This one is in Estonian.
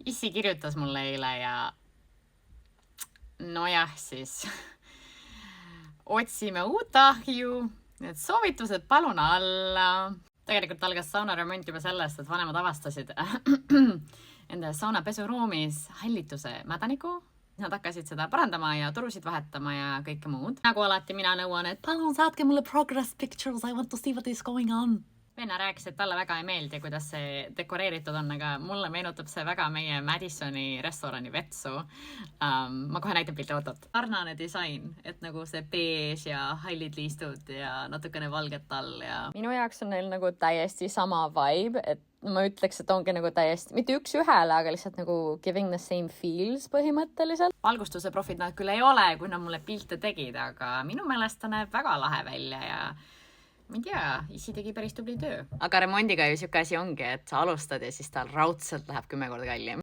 Issi kirjutas mulle eile ja nojah siis otsime uut ahju, need soovitused palun alla. Tegelikult algas saunaremont juba sellest, et vanemad avastasid enda saunapesuruumis hallituse mädaniku. Nad hakkasid seda parandama ja torusid vahetama ja kõike muud. Nagu alati mina nõuan, et palun saatke mulle progress pictures, I want to see what is going on. Venna rääkis, et talle väga ei meeldi, kuidas see dekoreeritud on, aga mulle meenutab see väga meie Madisoni restorani vetsu. Ma kohe näitan pilti, oot. Sarnane disain, et nagu see beež ja hallid liistud ja natukene valget all ja... Minu jaoks on neil nagu täiesti sama vibe, et ma ütleks, et ongi nagu täiesti, mitte üks ühele, aga lihtsalt nagu giving the same feels põhimõtteliselt. Valgustuse profid nad küll ei ole, kui nad mulle pilte tegid, aga minu meelest ta näeb väga lahe välja ja ma ei tea, Issi tegi päris tubli töö. Aga remondiga ju siuke asi ongi, et sa alustad ja siis tal raudselt läheb 10 korda kallim.